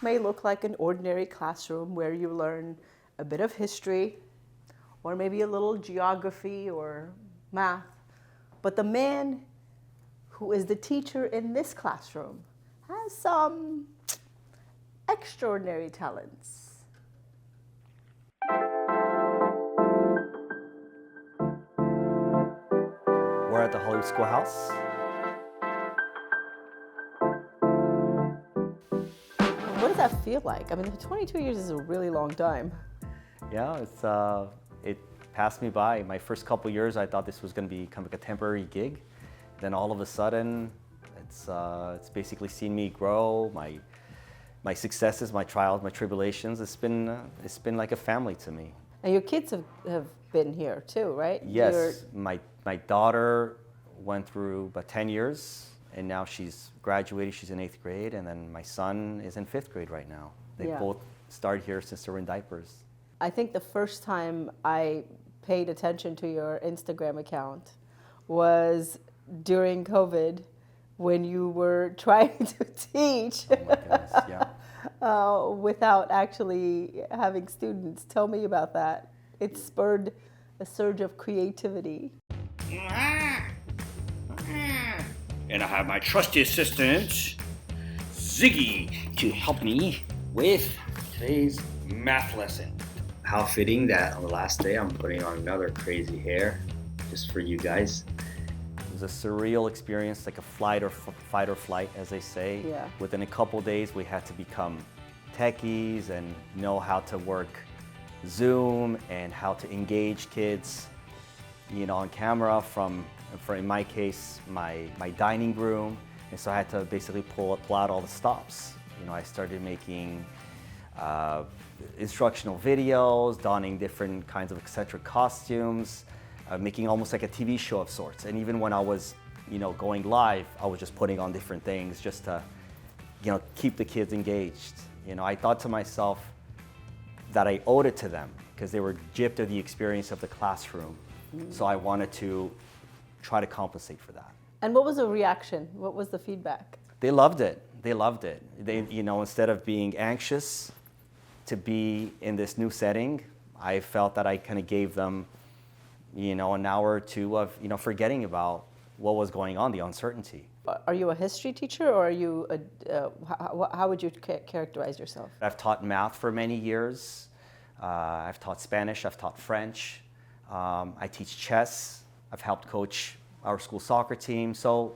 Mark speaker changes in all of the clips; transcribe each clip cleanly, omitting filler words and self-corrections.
Speaker 1: may look like an ordinary classroom where you learn a bit of history or maybe a little geography or math, but the man who is the teacher in this classroom has some extraordinary talents.
Speaker 2: We're at the Hollywood Schoolhouse.
Speaker 1: What does that feel like? I mean, 22 years is a really long time.
Speaker 2: Yeah, it passed me by. My first couple years, I thought this was going to become like a temporary gig. Then all of a sudden, it's basically seen me grow. My successes, my trials, my tribulations. It's been like a family to me.
Speaker 1: And your kids have been here too, right?
Speaker 2: Yes, my daughter went through about 10 years, and now she's graduated. She's in 8th grade, and then my son is in 5th grade right now. They both started here since they were in diapers.
Speaker 1: I think the first time I paid attention to your Instagram account was during COVID, when you were trying to teach
Speaker 2: Oh my goodness, yeah.
Speaker 1: without actually having students. Tell me about that. It spurred a surge of creativity.
Speaker 3: And I have my trusty assistant, Ziggy, to help me with today's math lesson. How fitting that on the last day I'm putting on another crazy hair just for you guys.
Speaker 2: It was a surreal experience, like a fight or flight, as they say.
Speaker 1: Yeah.
Speaker 2: Within a couple days, we had to become techies and know how to work Zoom and how to engage kids, on camera from in my case, my dining room. And so I had to basically pull out all the stops. I started making instructional videos, donning different kinds of eccentric costumes, making almost like a TV show of sorts. And even when I was, going live, I was just putting on different things just to, keep the kids engaged. I thought to myself that I owed it to them because they were gypped of the experience of the classroom. So I wanted to try to compensate for that.
Speaker 1: And what was the reaction? What was the feedback?
Speaker 2: They loved it. They loved it. They, instead of being anxious to be in this new setting, I felt that I kind of gave them, an hour or two of, forgetting about what was going on, the uncertainty.
Speaker 1: Are you a history teacher, or are you how would you characterize yourself?
Speaker 2: I've taught math for many years. I've taught Spanish. I've taught French. I teach chess. I've helped coach our school soccer team. So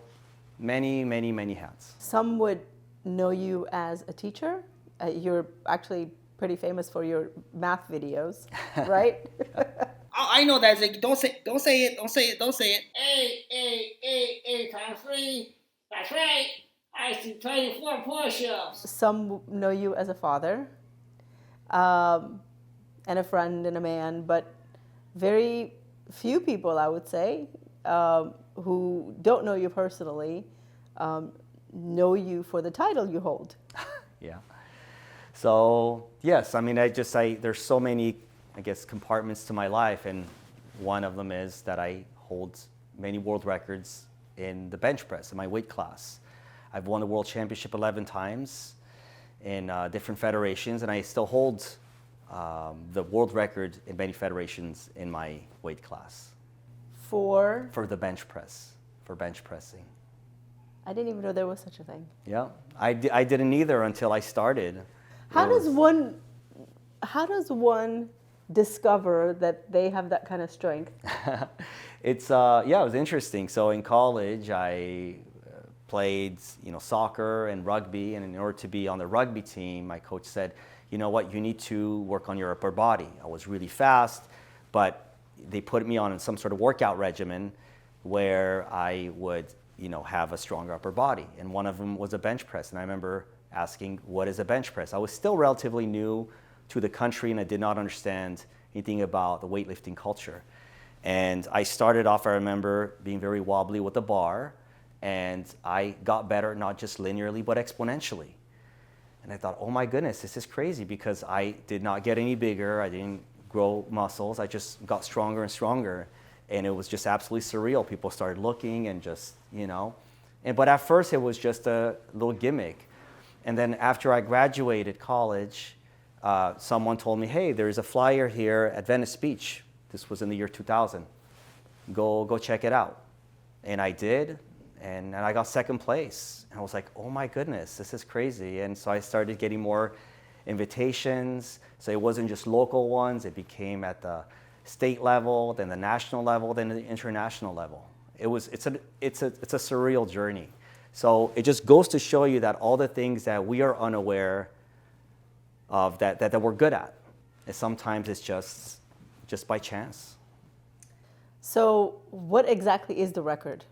Speaker 2: many, many, many hats.
Speaker 1: Some would know you as a teacher. You're actually pretty famous for your math videos, right?
Speaker 3: I know that. Don't say it. 8 times 3. That's right. I see 24 push-ups.
Speaker 1: Some know you as a father, and a friend and a man, but very few people, I would say, who don't know you personally, know you for the title you hold.
Speaker 2: Yeah. So yes, there's so many, compartments to my life, and one of them is that I hold many world records in the bench press, in my weight class. I've won the world championship 11 times in different federations, and I still hold the world record in many federations in my weight class.
Speaker 1: For
Speaker 2: the bench press, for bench pressing.
Speaker 1: I didn't even know there was such a thing.
Speaker 2: Yeah, I didn't either until I started.
Speaker 1: How does one discover that they have that kind of strength?
Speaker 2: It was interesting. So in college, I played, soccer and rugby, and in order to be on the rugby team, my coach said, you know what, you need to work on your upper body. I was really fast, but they put me on some sort of workout regimen where I would, have a stronger upper body. And one of them was a bench press. And I remember asking, what is a bench press? I was still relatively new to the country, and I did not understand anything about the weightlifting culture. And I started off, I remember, being very wobbly with the bar, and I got better not just linearly, but exponentially. And I thought, oh my goodness, this is crazy, because I did not get any bigger, I didn't grow muscles, I just got stronger and stronger. And it was just absolutely surreal. People started looking and just, but at first it was just a little gimmick. And then after I graduated college, someone told me, hey, there's a flyer here at Venice Beach. This was in the year 2000. Go check it out. And I did, and I got second place. And I was like, oh my goodness, this is crazy. And so I started getting more invitations. So it wasn't just local ones, it became at the state level, then the national level, then the international level. It's a surreal journey. So it just goes to show you that all the things that we are unaware of that we're good at, and sometimes it's just by chance.
Speaker 1: So what exactly is the record?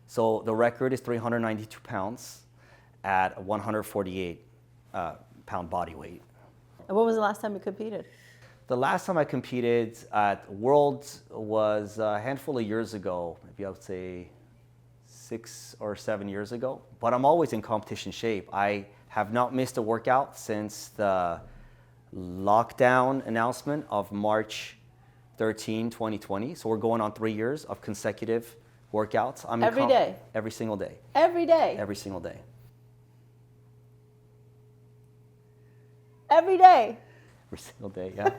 Speaker 2: So the record is 392 pounds at 148 pound body weight.
Speaker 1: And when was the last time you competed?
Speaker 2: The last time I competed at Worlds was a handful of years ago, maybe I would say 6 or 7 years ago. But I'm always in competition shape. I have not missed a workout since the lockdown announcement of March 13, 2020. So we're going on 3 years of consecutive workouts.
Speaker 1: Every day?
Speaker 2: Every single day.
Speaker 1: Every day?
Speaker 2: Every single day.
Speaker 1: Every day?
Speaker 2: Every single day, yeah.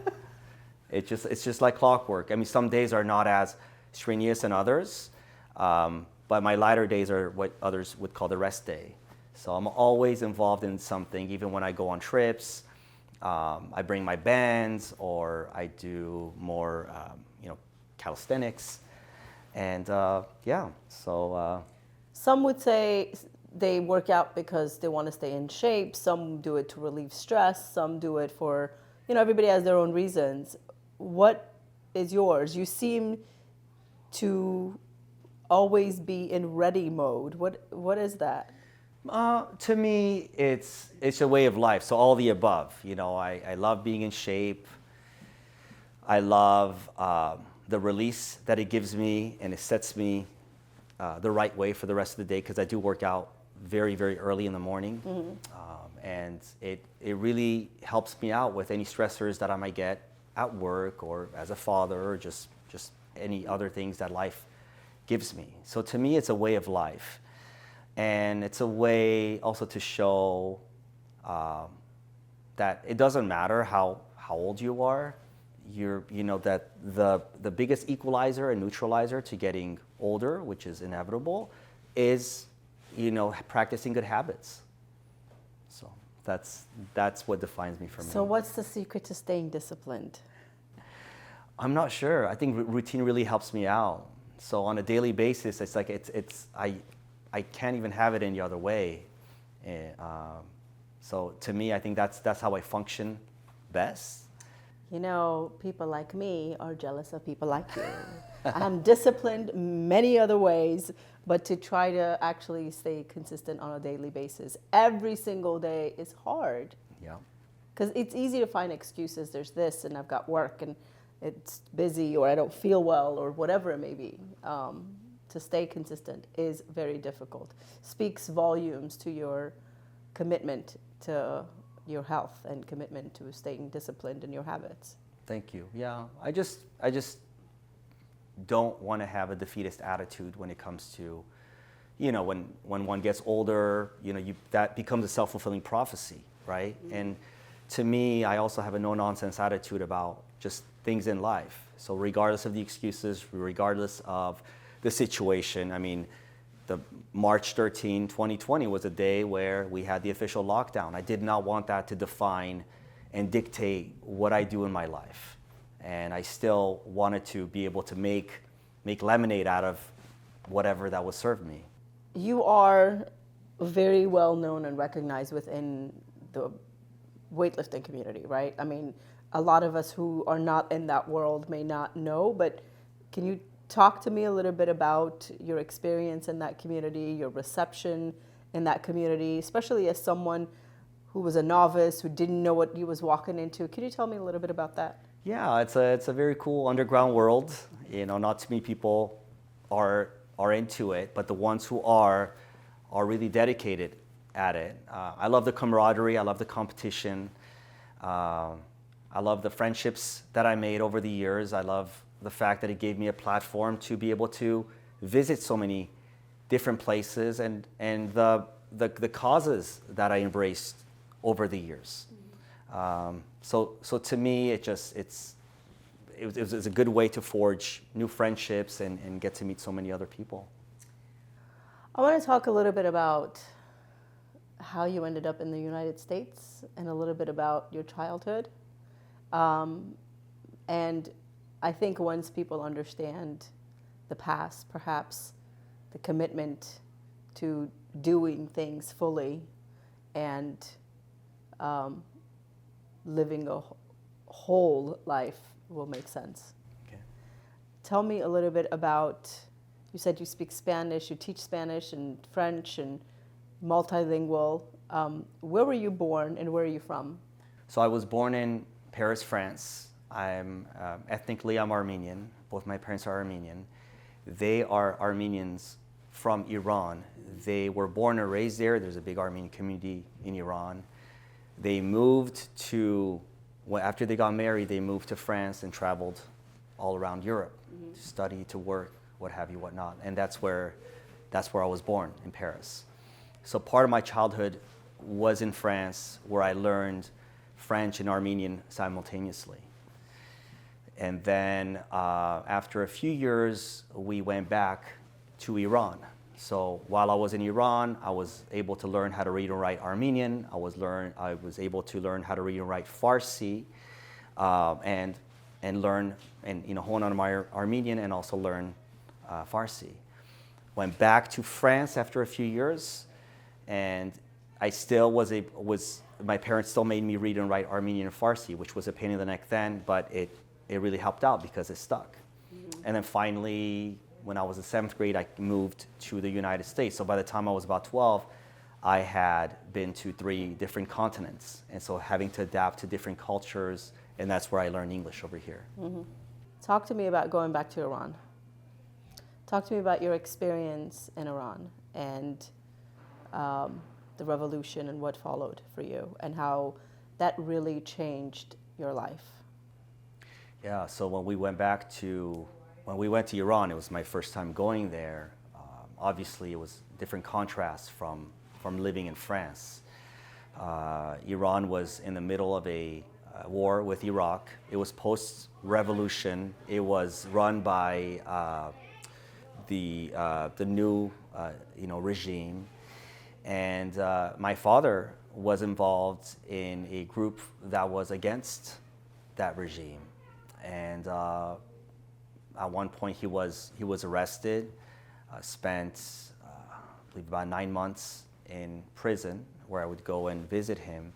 Speaker 2: It's just like clockwork. I mean, some days are not as strenuous than others, but my lighter days are what others would call the rest day. So I'm always involved in something, even when I go on trips. I bring my bands, or I do more, calisthenics, and yeah. So
Speaker 1: some would say they work out because they want to stay in shape. Some do it to relieve stress. Some do it for, everybody has their own reasons. What is yours? You seem to always be in ready mode. What is that?
Speaker 2: To me, it's a way of life. So all the above. I love being in shape. I love the release that it gives me, and it sets me the right way for the rest of the day, because I do work out very, very early in the morning. Mm-hmm. And it really helps me out with any stressors that I might get at work, or as a father, or just any other things that life gives me. So to me, it's a way of life. And it's a way also to show that it doesn't matter how old you are. That the biggest equalizer and neutralizer to getting older, which is inevitable, is practicing good habits. So that's what defines me for me.
Speaker 1: So what's the secret to staying disciplined?
Speaker 2: I'm not sure. I think routine really helps me out. So on a daily basis, it's like I can't even have it any other way. So to me, I think that's how I function best.
Speaker 1: People like me are jealous of people like you. I'm disciplined many other ways, but to try to actually stay consistent on a daily basis every single day is hard.
Speaker 2: Yeah.
Speaker 1: Because it's easy to find excuses. There's this, and I've got work, and it's busy, or I don't feel well, or whatever it may be. To stay consistent is very difficult. Speaks volumes to your commitment to your health and commitment to staying disciplined in your habits.
Speaker 2: Thank you. Yeah, I just don't want to have a defeatist attitude when it comes to, when one gets older, that becomes a self-fulfilling prophecy, right? Mm-hmm. And to me, I also have a no-nonsense attitude about just things in life. So regardless of the excuses, regardless of the situation, I mean, the March 13, 2020 was a day where we had the official lockdown. I did not want that to define and dictate what I do in my life. And I still wanted to be able to make lemonade out of whatever that was served me.
Speaker 1: You are very well known and recognized within the weightlifting community, right? I mean, a lot of us who are not in that world may not know, but can you talk to me a little bit about your experience in that community, your reception in that community, especially as someone who was a novice, who didn't know what he was walking into. Can you tell me a little bit about that?
Speaker 2: Yeah, it's a very cool underground world. Not too many people are into it, but the ones who are really dedicated at it. I love the camaraderie. I love the competition. I love the friendships that I made over the years. I love the fact that it gave me a platform to be able to visit so many different places, and the causes that I embraced over the years. So to me, it was a good way to forge new friendships and get to meet so many other people.
Speaker 1: I want to talk a little bit about how you ended up in the United States and a little bit about your childhood. And I think once people understand the past, perhaps the commitment to doing things fully and living a whole life will make sense.
Speaker 2: Okay.
Speaker 1: Tell me a little bit about, you said you speak Spanish, you teach Spanish and French and multilingual. Where were you born and where are you from?
Speaker 2: So I was born in Paris, France. I'm ethnically I'm Armenian. Both my parents are Armenian. They are Armenians from Iran. They were born and raised there. There's a big Armenian community in Iran. They moved to, well, after they got married, they moved to France and traveled all around Europe to study, to work, what have you, whatnot. And that's where I was born, in Paris. So part of my childhood was in France, where I learned French and Armenian simultaneously. And then after a few years, we went back to Iran. So while I was in Iran, I was able to learn how to read and write Armenian. I was able to learn how to read and write Farsi, and learn and hone on my Armenian and also learn Farsi. Went back to France after a few years, and I still my parents still made me read and write Armenian and Farsi, which was a pain in the neck then, but it really helped out because it stuck. And then finally, when I was in 7th grade, I moved to the United States. So by the time I was about 12, I had been to 3 different continents. And so having to adapt to different cultures, and that's where I learned English over here.
Speaker 1: Mm-hmm. Talk to me about going back to Iran. Talk to me about your experience in Iran and the revolution and what followed for you and how that really changed your life.
Speaker 2: Yeah, so when we went to Iran, it was my first time going there. Obviously, it was different contrast from living in France. Iran was in the middle of a war with Iraq. It was post-revolution. It was run by the new regime, and my father was involved in a group that was against that regime. And at one point, he was arrested, spent I believe about 9 months in prison, where I would go and visit him.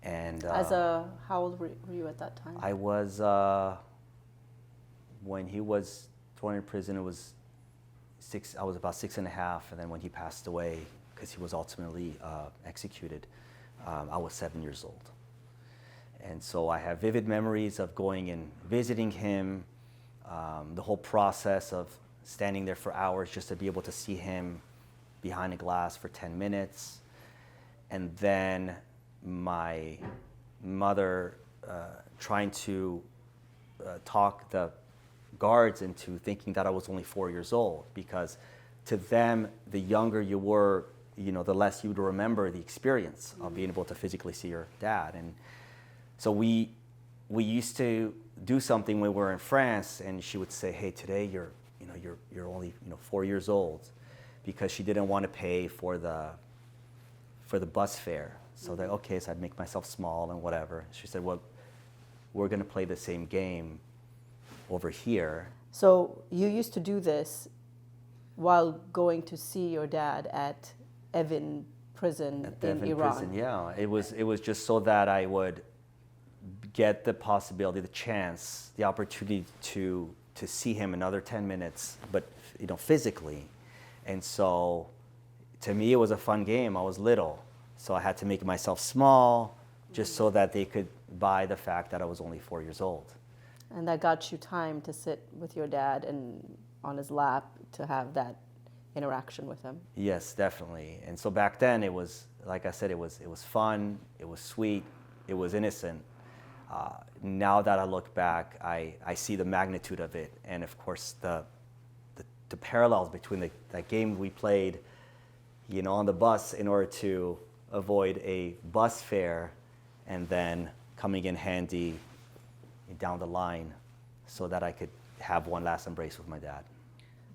Speaker 2: And
Speaker 1: how old were you at that time?
Speaker 2: I was when he was thrown in prison. It was I was about 6.5, and then when he passed away, because he was ultimately executed, I was 7 years old. And so I have vivid memories of going and visiting him, the whole process of standing there for hours just to be able to see him behind a glass for 10 minutes. And then my mother trying to talk the guards into thinking that I was only 4 years old, because to them, the younger you were, the less you would remember the experience of being able to physically see your dad. And so we used to do something when we were in France, and she would say, "Hey, today you're only 4 years old," because she didn't want to pay for the bus fare. So that okay, so I'd make myself small and whatever. She said, "Well, we're going to play the same game over here."
Speaker 1: So you used to do this while going to see your dad at Evin prison in Iran.
Speaker 2: Prison, yeah. It was just so that I would get the possibility, the chance, the opportunity to see him another 10 minutes, but physically. And so to me it was a fun game. I was little, so I had to make myself small just so that they could buy the fact that I was only 4 years old.
Speaker 1: And that got you time to sit with your dad and on his lap to have that interaction with him.
Speaker 2: Yes, definitely. And so back then it was, like I said, it was fun, it was sweet, it was innocent. Now that I look back, I see the magnitude of it, and of course the parallels between that game we played on the bus in order to avoid a bus fare and then coming in handy down the line so that I could have one last embrace with my dad.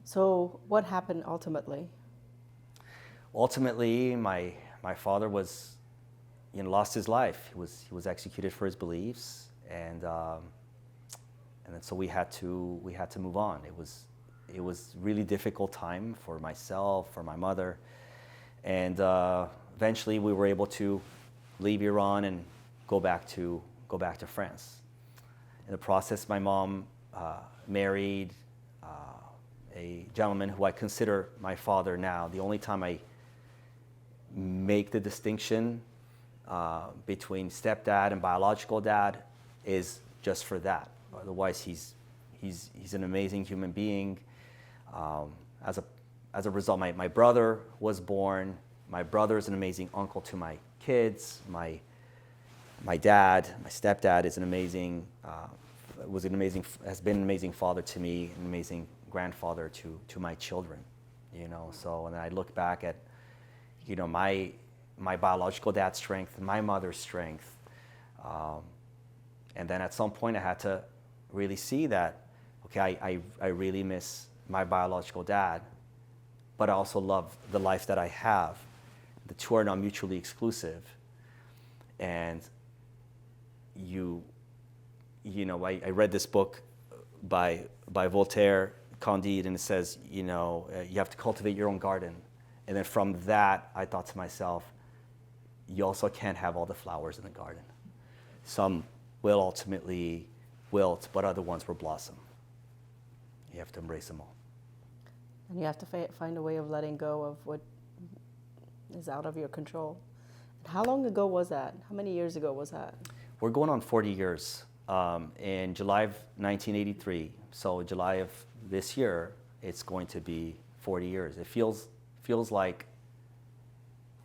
Speaker 1: So what happened ultimately?
Speaker 2: Ultimately, my father was, lost his life. He was executed for his beliefs, and then so we had to move on. It was really difficult time for myself, for my mother, and eventually we were able to leave Iran and go back to France. In the process, my mom married a gentleman who I consider my father now. The only time I make the distinction between stepdad and biological dad is just for that. Otherwise, he's an amazing human being. As a result, my brother was born. My brother is an amazing uncle to my kids. My stepdad is has been an amazing father to me, an amazing grandfather to my children. So and I look back at my biological dad's strength, my mother's strength, and then at some point I had to really see that, okay, I really miss my biological dad, but I also love the life that I have. The two are not mutually exclusive. And I read this book by Voltaire, Candide, and it says, you have to cultivate your own garden. And then from that, I thought to myself, you also can't have all the flowers in the garden. Some will ultimately wilt, but other ones will blossom. You have to embrace them all.
Speaker 1: And you have to find a way of letting go of what is out of your control. How long ago was that? How many years ago was that?
Speaker 2: We're going on 40 years. In July of 1983, so July of this year, it's going to be 40 years. It feels like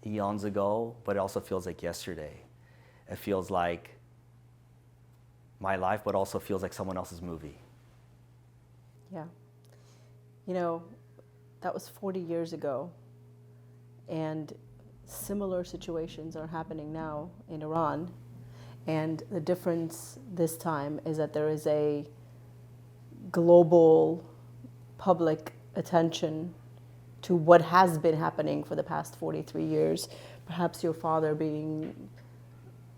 Speaker 2: eons ago, but it also feels like yesterday. It feels like my life, but also feels like someone else's movie.
Speaker 1: Yeah. That was 40 years ago, and similar situations are happening now in Iran. And the difference this time is that there is a global public attention to what has been happening for the past 43 years. Perhaps your father being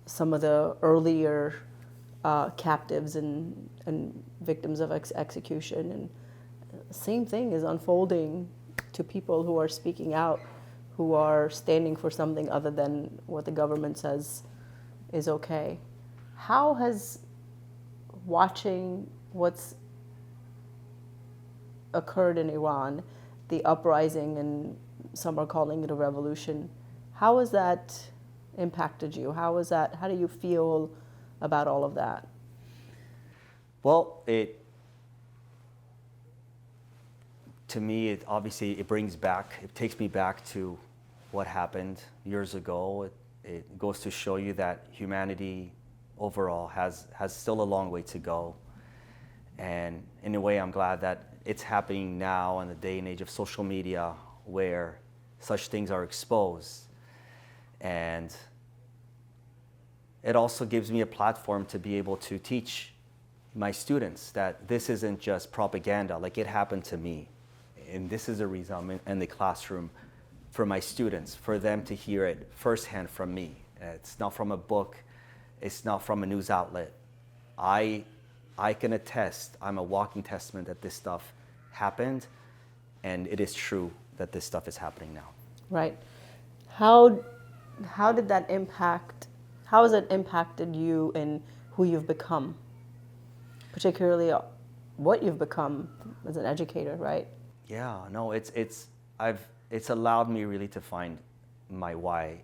Speaker 1: some of the earlier captives and victims of execution. And the same thing is unfolding to people who are speaking out, who are standing for something other than what the government says is okay. How has watching what's occurred in Iran, the uprising, and some are calling it a revolution, how has that impacted you? How do you feel about all of that?
Speaker 2: Well, to me, it takes me back to what happened years ago. It goes to show you that humanity overall has still a long way to go. And in a way, I'm glad that it's happening now in the day and age of social media where such things are exposed. And it also gives me a platform to be able to teach my students that this isn't just propaganda, like it happened to me. And this is the reason I'm in the classroom for my students, for them to hear it firsthand from me. It's not from a book, it's not from a news outlet. I can attest, I'm a walking testament that this stuff happened, and it is true that this stuff is happening now.
Speaker 1: Right. How did that impact, how has it impacted you in who you've become? Particularly what you've become as an educator, right?
Speaker 2: Yeah, no, it's allowed me really to find my why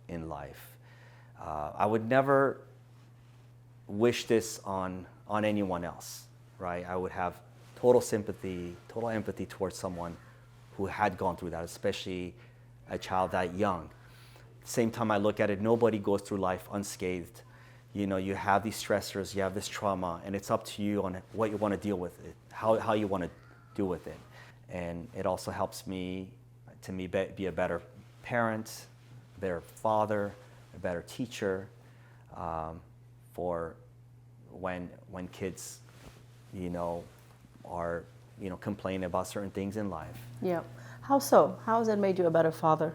Speaker 2: in life. I would never wish this on anyone else, right? I would have total sympathy, total empathy towards someone who had gone through that, especially a child that young. At the same time, I look at it, nobody goes through life unscathed. You have these stressors, you have this trauma, and it's up to you on what you want to deal with it, how you want to deal with it. And it also helps me be a better parent, a better father, a better teacher, for when kids, are, complaining about certain things in life.
Speaker 1: Yeah. How so? How has it made you a better father?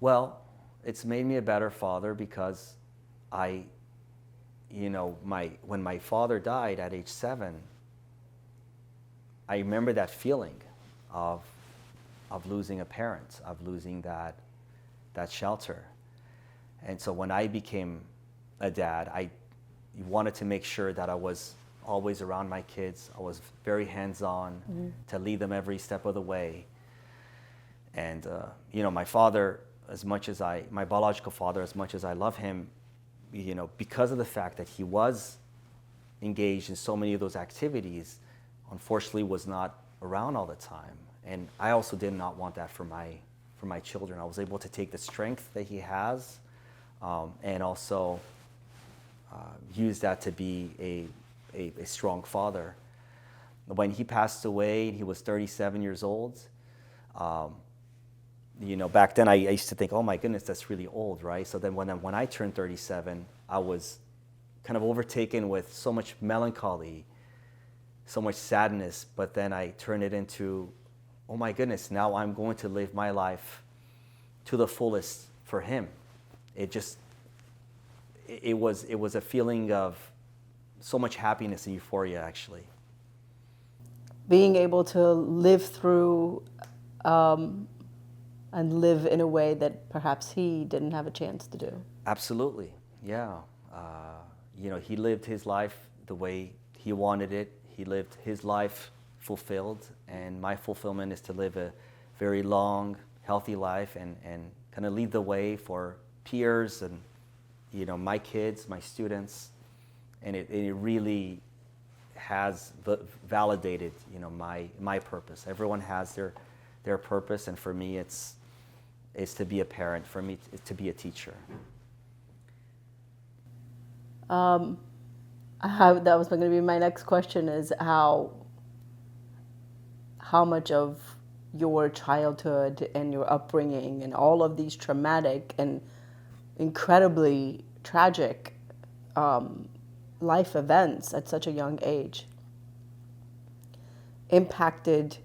Speaker 2: Well, it's made me a better father because when my father died at age 7, I remember that feeling of losing a parent, of losing that shelter. And so when I became a dad, I wanted to make sure that I was always around my kids. I was very hands-on to lead them every step of the way. And my father, my biological father, as much as I love him, because of the fact that he was engaged in so many of those activities, unfortunately was not around all the time. And I also did not want that for my children. I was able to take the strength that he has, and also use that to be a strong father. When he passed away, he was 37 years old. Back then I used to think, oh my goodness, that's really old, right? So then when I turned 37, I was kind of overtaken with so much melancholy, so much sadness, but then I turned it into, oh my goodness, now I'm going to live my life to the fullest for him. It was a feeling of so much happiness and euphoria, actually.
Speaker 1: Being able to live through and live in a way that perhaps he didn't have a chance to do.
Speaker 2: Absolutely, yeah. He lived his life the way he wanted it. He lived his life fulfilled, and my fulfillment is to live a very long, healthy life and kind of lead the way for peers and my kids, my students, and it really has validated my purpose. Everyone has their purpose, and for me it's to be a parent. For me it's to be a teacher.
Speaker 1: That was going to be my next question, is how much of your childhood and your upbringing and all of these traumatic and incredibly tragic life events at such a young age impacted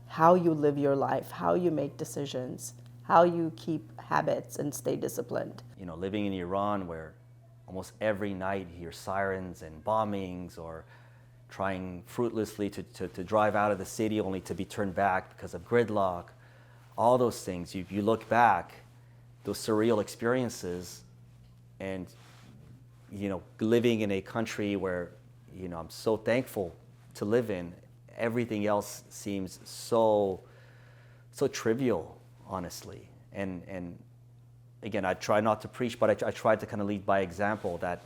Speaker 1: how you live your life, how you make decisions, how you keep habits and stay disciplined.
Speaker 2: Living in Iran, where almost every night you hear sirens and bombings, or trying fruitlessly to drive out of the city only to be turned back because of gridlock, all those things, you look back, those surreal experiences, and living in a country where I'm so thankful to live in, everything else seems so trivial, honestly. And again, I try not to preach, but I try to kind of lead by example, that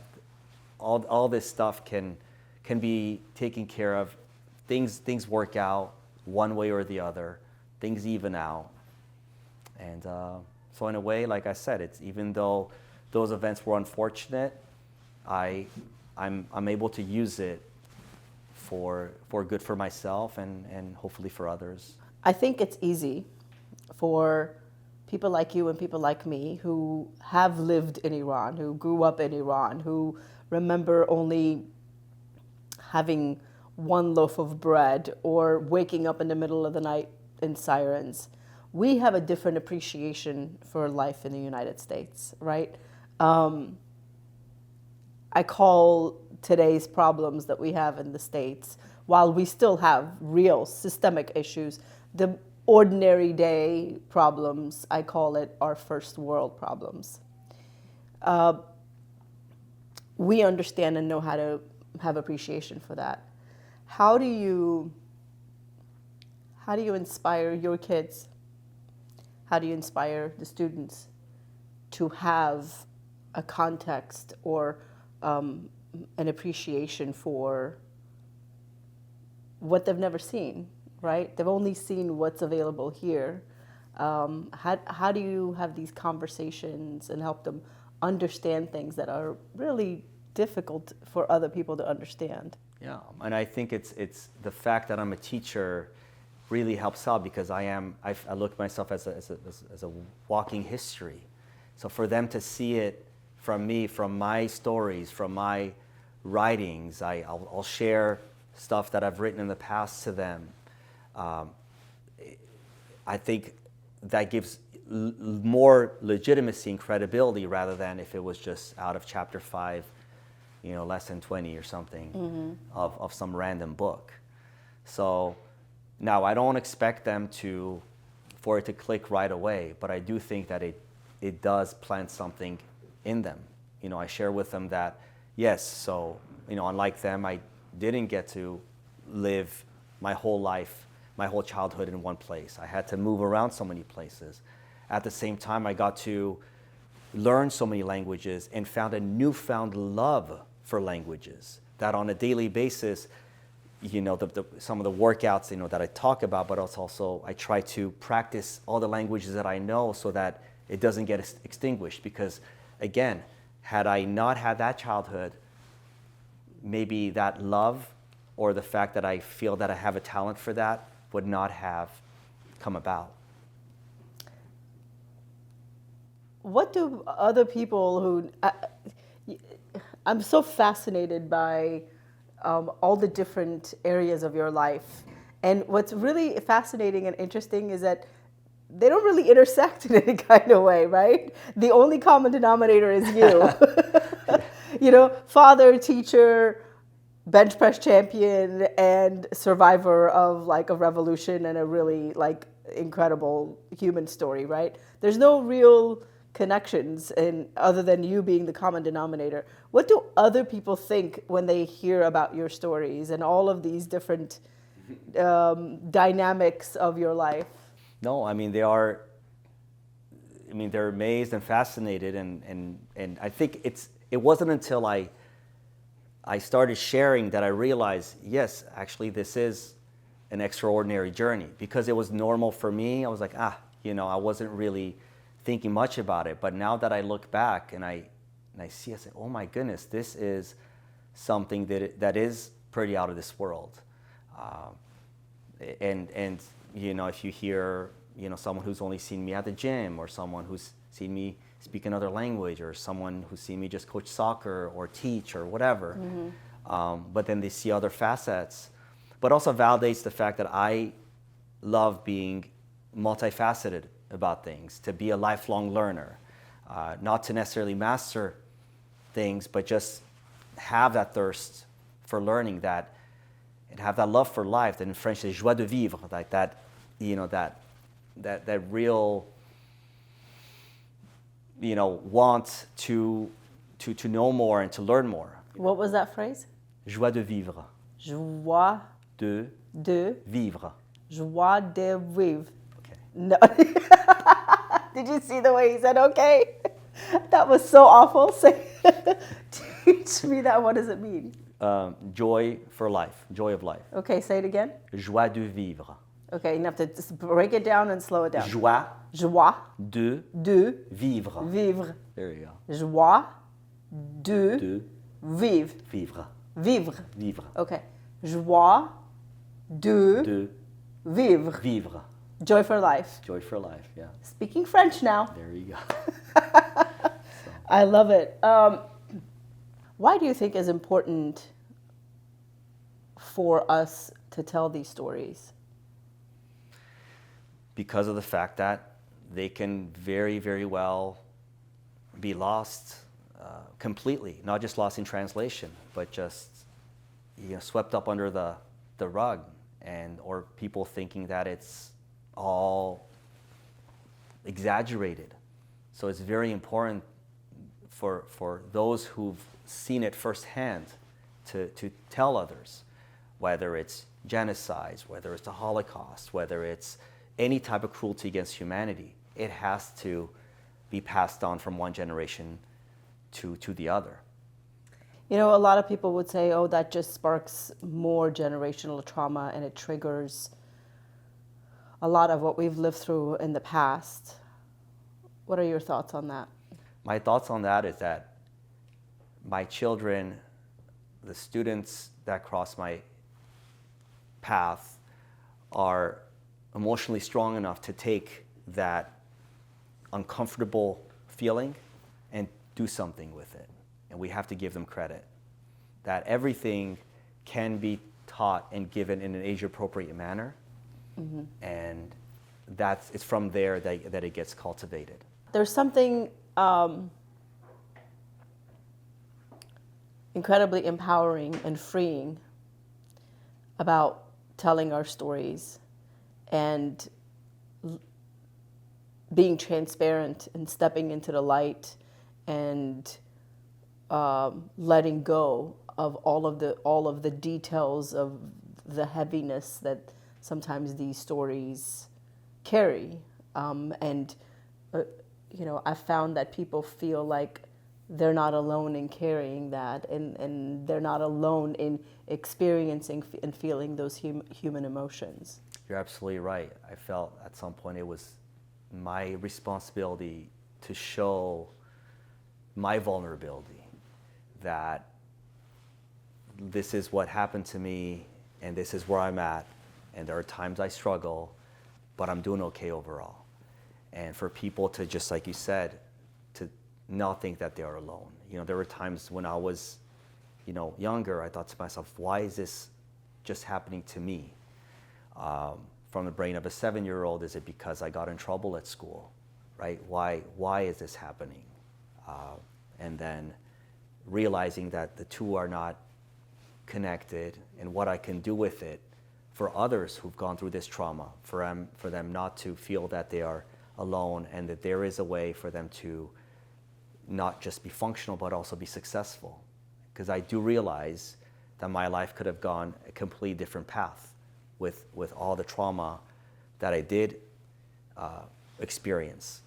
Speaker 2: all this stuff can be taken care of. Things work out one way or the other. Things even out. And so in a way, like I said, it's, even though those events were unfortunate, I'm able to use it for good for myself and hopefully for others.
Speaker 1: I think it's easy for people like you and people like me who have lived in Iran, who grew up in Iran, who remember only having one loaf of bread or waking up in the middle of the night in sirens. We have a different appreciation for life in the United States, right? I call today's problems that we have in the States, while we still have real systemic issues, the ordinary day problems, I call it our first world problems. We understand and know how to have appreciation for that. How do you inspire your kids? How do you inspire the students to have a context or an appreciation for what they've never seen, right? They've only seen what's available here. How do you have these conversations and help them understand things that are really difficult for other people to understand?
Speaker 2: Yeah, and I think it's the fact that I'm a teacher really helps out because I look at myself as a walking history. So for them to see it from me, from my stories, from my writings, I'll share stuff that I've written in the past to them. I think that gives more legitimacy and credibility rather than if it was just out of chapter 5, lesson 20 or something of some random book. So now I don't expect them for it to click right away, but I do think that it does plant something in them. I share with them that, yes, so, unlike them, I didn't get to live my whole life, my whole childhood in one place. I had to move around so many places. At the same time, I got to learn so many languages and found a newfound love for languages that on a daily basis, some of the workouts, that I talk about, but also I try to practice all the languages that I know so that it doesn't get extinguished. Because again, had I not had that childhood, maybe that love or the fact that I feel that I have a talent for that would not have come about.
Speaker 1: What do other people who... I'm so fascinated by all the different areas of your life. And what's really fascinating and interesting is that they don't really intersect in any kind of way, right? The only common denominator is you. Father, teacher, bench press champion, and survivor of a revolution and a really incredible human story, right? There's no real connections other than you being the common denominator. What do other people think when they hear about your stories and all of these different dynamics of your life?
Speaker 2: No, they're amazed and fascinated, and I think it wasn't until I started sharing that I realized, yes, actually this is an extraordinary journey, because it was normal for me. I was like, I wasn't really thinking much about it. But now that I look back and I see, I say, oh my goodness, this is something that is pretty out of this world. And if you hear, someone who's only seen me at the gym, or someone who's seen me speak another language, or someone who's seen me just coach soccer or teach or whatever, but then they see other facets, but also validates the fact that I love being multifaceted about things, to be a lifelong learner, not to necessarily master things, but just have that thirst for learning, and have that love for life, that in French is joie de vivre, like that, that real, want to know more and to learn more.
Speaker 1: What was that phrase?
Speaker 2: Joie de vivre.
Speaker 1: Joie
Speaker 2: de vivre.
Speaker 1: Joie de vivre.
Speaker 2: Okay.
Speaker 1: No. Did you see the way he said okay? That was so awful. Teach me that. What does it mean?
Speaker 2: Joy for life. Joy of life.
Speaker 1: Okay, say it again.
Speaker 2: Joie de vivre.
Speaker 1: Okay, you have to just break it down and slow it down.
Speaker 2: Joie
Speaker 1: de
Speaker 2: vivre.
Speaker 1: Vivre.
Speaker 2: There you go.
Speaker 1: Joie de vivre.
Speaker 2: Vivre.
Speaker 1: Vivre.
Speaker 2: Vivre.
Speaker 1: Okay. Joie de vivre.
Speaker 2: Vivre.
Speaker 1: Joy for life.
Speaker 2: Joy for life, yeah.
Speaker 1: Speaking French now.
Speaker 2: There you go.
Speaker 1: I love it. Why do you think it's important for us to tell these stories?
Speaker 2: Because of the fact that they can very, very well be lost completely, not just lost in translation, but just swept up under the rug, or people thinking that it's all exaggerated. So it's very important for those who've seen it firsthand to tell others, whether it's genocides, whether it's the Holocaust, whether it's any type of cruelty against humanity. It has to be passed on from one generation to the other.
Speaker 1: A lot of people would say, oh, that just sparks more generational trauma and it triggers a lot of what we've lived through in the past. What are your thoughts on that?
Speaker 2: My thoughts on that is that my children, the students that cross my path, are emotionally strong enough to take that uncomfortable feeling and do something with it. And we have to give them credit that everything can be taught and given in an age-appropriate manner. Mm-hmm. And it's from there that it gets cultivated.
Speaker 1: There's something incredibly empowering and freeing about telling our stories and being transparent and stepping into the light and letting go of all of the details of the heaviness that sometimes these stories carry. I found that people feel like they're not alone in carrying that, and they're not alone in experiencing and feeling those human emotions.
Speaker 2: You're absolutely right. I felt at some point it was my responsibility to show my vulnerability, that this is what happened to me and this is where I'm at, and there are times I struggle, but I'm doing okay overall. And for people to, just like you said, to not think that they are alone. There were times when I was, younger, I thought to myself, why is this just happening to me? From the brain of a 7-year-old, is it because I got in trouble at school, right? Why is this happening? And then realizing that the two are not connected, and what I can do with it for others who've gone through this trauma, for them not to feel that they are alone, and that there is a way for them to not just be functional but also be successful. Because I do realize that my life could have gone a completely different path with all the trauma that I did experience,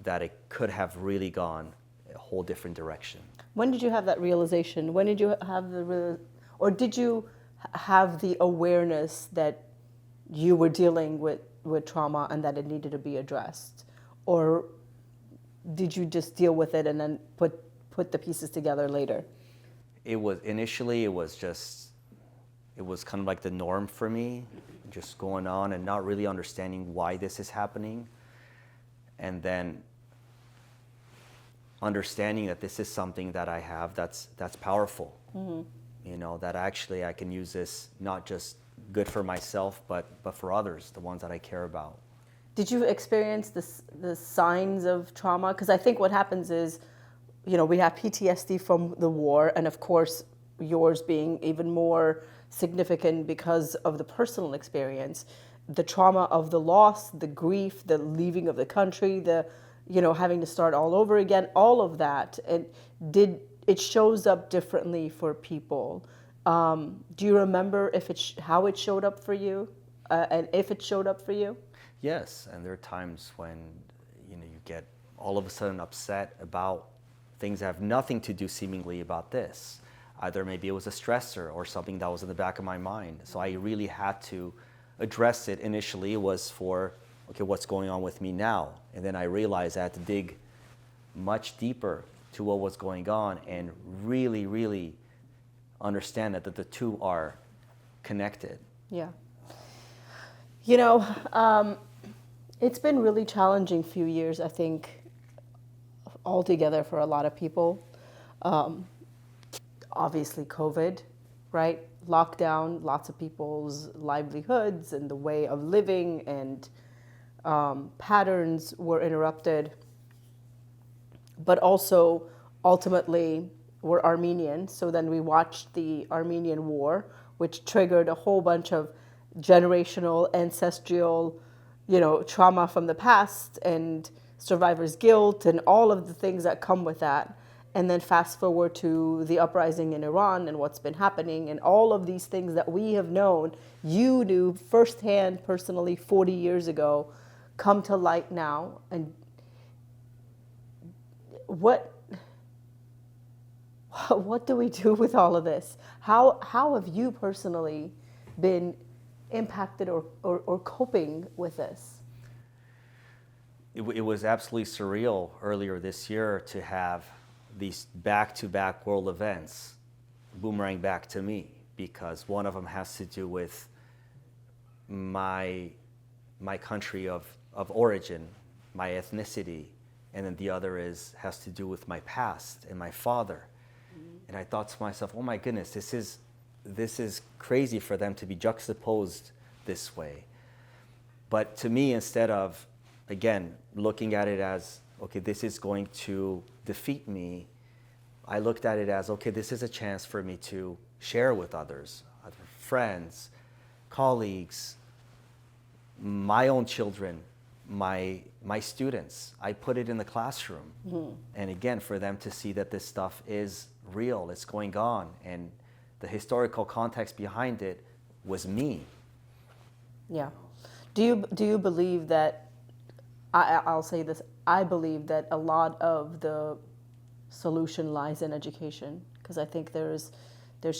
Speaker 2: that it could have really gone a whole different direction.
Speaker 1: When did you have that realization? When did you have or did you have the awareness that you were dealing with trauma and that it needed to be addressed? Or did you just deal with it and then put the pieces together later?
Speaker 2: It was kind of like the norm for me, just going on and not really understanding why this is happening. And then understanding that this is something that I have that's powerful. Mm-hmm. That actually I can use this not just good for myself, but for others, the ones that I care about.
Speaker 1: Did you experience the signs of trauma? Because I think what happens is, we have PTSD from the war, and of course, yours being even more significant because of the personal experience, the trauma of the loss, the grief, the leaving of the country, the having to start all over again, all of that. It shows up differently for people. Do you remember how it showed up for you, and if it showed up for you?
Speaker 2: Yes, and there are times when you get all of a sudden upset about things that have nothing to do seemingly about this. Either maybe it was a stressor or something that was in the back of my mind. So I really had to address it. Initially, it was for, okay, what's going on with me now? And then I realized I had to dig much deeper to what was going on and really, really understand that the two are connected.
Speaker 1: Yeah. It's been really challenging few years, I think, altogether for a lot of people. Obviously COVID, right? Lockdown, lots of people's livelihoods and the way of living and patterns were interrupted. But also, ultimately, we're Armenian, so then we watched the Armenian War, which triggered a whole bunch of generational, ancestral, trauma from the past and survivor's guilt and all of the things that come with that. And then fast forward to the uprising in Iran and what's been happening and all of these things that we have known, you knew firsthand, personally, 40 years ago, come to light now. And what do we do with all of this? How have you personally been impacted or coping with this?
Speaker 2: It was absolutely surreal earlier this year to have these back-to-back world events boomerang back to me, because one of them has to do with my my country of origin, my ethnicity, and then the other has to do with my past and my father. And I thought to myself, oh my goodness, this is crazy for them to be juxtaposed this way. But to me, instead of, again, looking at it as, okay, this is going to defeat me, I looked at it as, okay, this is a chance for me to share with others, other friends, colleagues, my own children, my students. I put it in the classroom. Mm-hmm. And again, for them to see that this stuff is real, it's going on, and the historical context behind it was me.
Speaker 1: Yeah. Do you believe that, I'll say this, I believe that a lot of the solution lies in education, because I think there's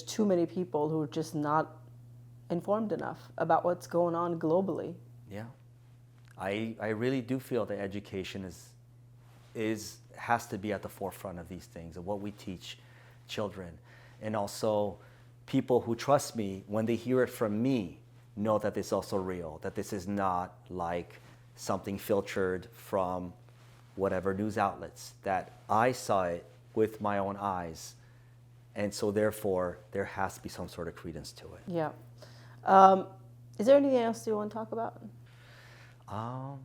Speaker 1: too many people who are just not informed enough about what's going on globally.
Speaker 2: Yeah. I really do feel that education has to be at the forefront of these things, of what we teach children. And also, people who trust me, when they hear it from me, know that it's also real, that this is not like something filtered from whatever news outlets, that I saw it with my own eyes. And so therefore, there has to be some sort of credence to it.
Speaker 1: Yeah. Is there anything else you want to talk about?
Speaker 2: I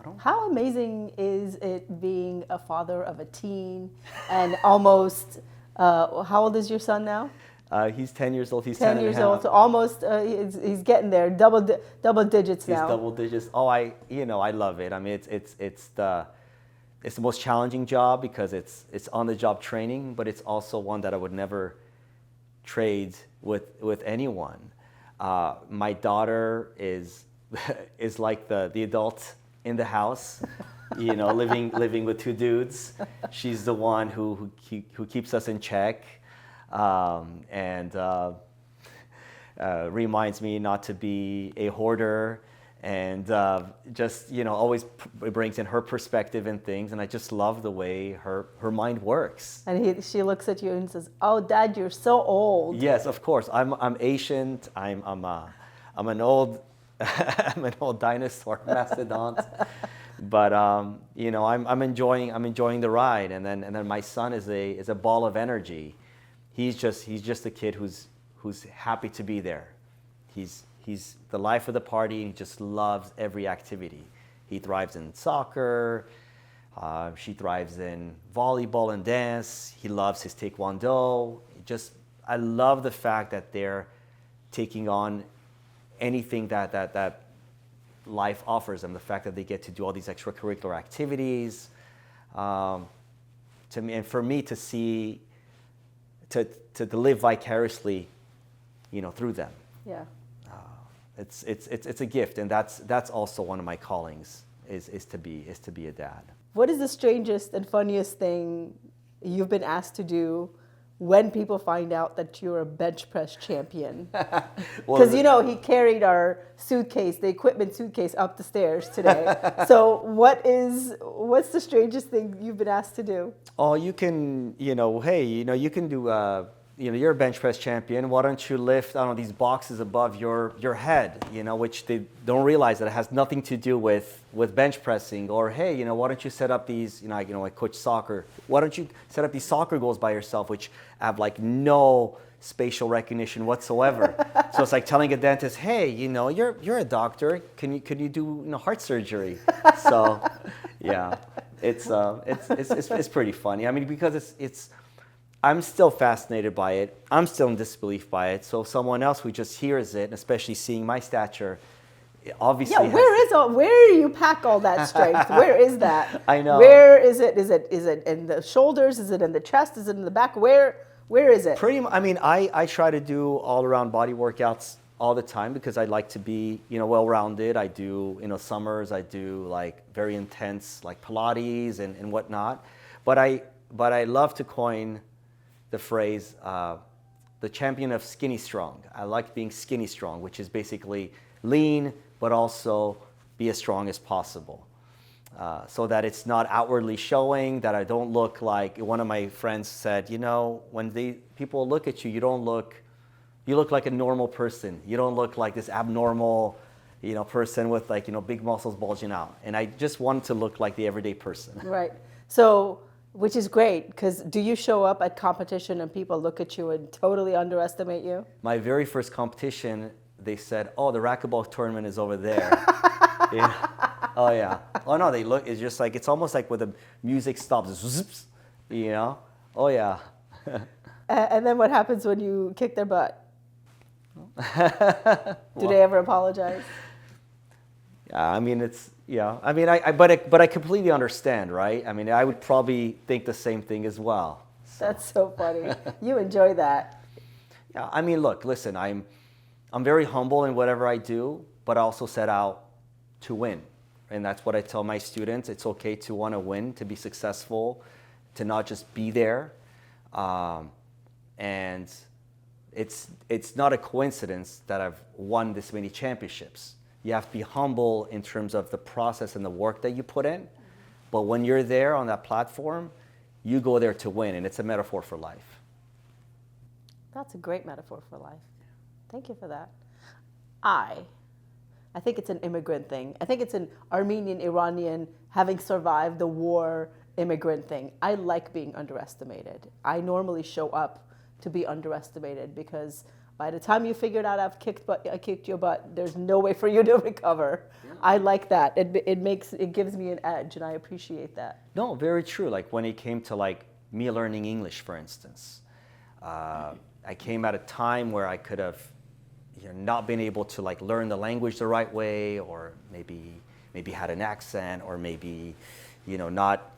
Speaker 2: don't.
Speaker 1: How amazing is it being a father of a teen and almost, how old is your son now?
Speaker 2: He's 10 years old. He's
Speaker 1: 10 years old, so almost he's getting there, double digits now.
Speaker 2: He's double digits. Oh, I love it. I mean, it's the most challenging job because it's on the job training, but it's also one that I would never trade with anyone. My daughter is like the adult in the house, living with two dudes. She's the one who keeps us in check. And reminds me not to be a hoarder, and just always brings in her perspective and things, and I just love the way her mind works.
Speaker 1: And she looks at you and says, "Oh, Dad, you're so old."
Speaker 2: Yes, of course. I'm ancient. I'm an old I'm an old dinosaur mastodon. But I'm enjoying the ride, and then my son is a ball of energy. He's just a kid who's happy to be there. He's the life of the party. He just loves every activity. He thrives in soccer. She thrives in volleyball and dance. He loves his taekwondo. I love the fact that they're taking on anything that life offers them. The fact that they get to do all these extracurricular activities. To me, and for me to see. To live vicariously, through them.
Speaker 1: Yeah.
Speaker 2: It's a gift, and that's also one of my callings is to be a dad.
Speaker 1: What is the strangest and funniest thing you've been asked to do when people find out that you're a bench press champion? Because he carried our suitcase, the equipment suitcase, up the stairs today. So what's the strangest thing you've been asked to do?
Speaker 2: Oh, you can, you can do, you're a bench press champion. Why don't you lift, these boxes above your head, which they don't realize that it has nothing to do with bench pressing. Or, hey, why don't you set up these, I coach soccer. Why don't you set up these soccer goals by yourself, which have like no spatial recognition whatsoever. So it's like telling a dentist, hey, you're a doctor. Can you do heart surgery? So, yeah, it's pretty funny. I mean, because I'm still fascinated by it. I'm still in disbelief by it. So someone else who just hears it, especially seeing my stature, obviously.
Speaker 1: Yeah, where do you pack all that strength? Where is that?
Speaker 2: I know.
Speaker 1: Where is it? Is it in the shoulders? Is it in the chest? Is it in the back? Where is it?
Speaker 2: Pretty much. I mean, I try to do all around body workouts all the time because I like to be well-rounded. I do summers. I do like very intense like Pilates and whatnot. But I love to coin the phrase, the champion of skinny strong. I like being skinny strong, which is basically lean, but also be as strong as possible. So that it's not outwardly showing, that I don't look like, one of my friends said, when people look at you, you look like a normal person. You don't look like this abnormal, person with like, big muscles bulging out. And I just wanted to look like the everyday person.
Speaker 1: Right. So, which is great, because do you show up at competition and people look at you and totally underestimate you?
Speaker 2: My very first competition, they said, "Oh, the racquetball tournament is over there." Yeah. Oh yeah. Oh no, they look. It's just like it's almost like when the music stops. Zips, Oh yeah.
Speaker 1: And then what happens when you kick their butt? Do they ever apologize?
Speaker 2: Yeah. I mean, but I completely understand, right? I mean, I would probably think the same thing as well. So.
Speaker 1: That's so funny. You enjoy that.
Speaker 2: Yeah. I mean, listen. I'm very humble in whatever I do, but I also set out to win. And that's what I tell my students. It's okay to want to win, to be successful, to not just be there. And it's not a coincidence that I've won this many championships. You have to be humble in terms of the process and the work that you put in. But when you're there on that platform, you go there to win, and it's a metaphor for life.
Speaker 1: That's a great metaphor for life. Thank you for that. I think it's an immigrant thing. I think it's an Armenian, Iranian, having survived the war immigrant thing. I like being underestimated. I normally show up to be underestimated because by the time you figured out I kicked your butt, there's no way for you to recover. Yeah. I like that. It gives me an edge, and I appreciate that.
Speaker 2: No, very true. Like when it came to like me learning English, for instance, I came at a time where I could have not been able to like learn the language the right way, or maybe had an accent, or maybe not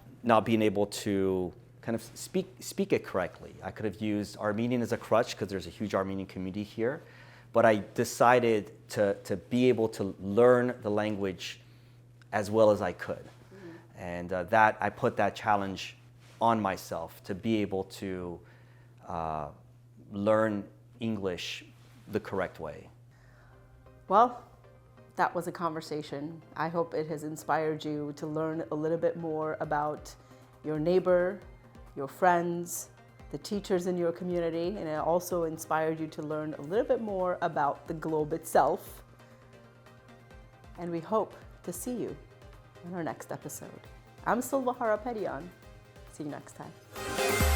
Speaker 2: being able to kind of speak it correctly. I could have used Armenian as a crutch because there's a huge Armenian community here, but I decided to be able to learn the language as well as I could. Mm-hmm. And that I put that challenge on myself to be able to learn English the correct way.
Speaker 1: Well, that was a conversation. I hope it has inspired you to learn a little bit more about your neighbor, your friends, the teachers in your community, and it also inspired you to learn a little bit more about the globe itself. And we hope to see you in our next episode. I'm Silva Harapetian. See you next time.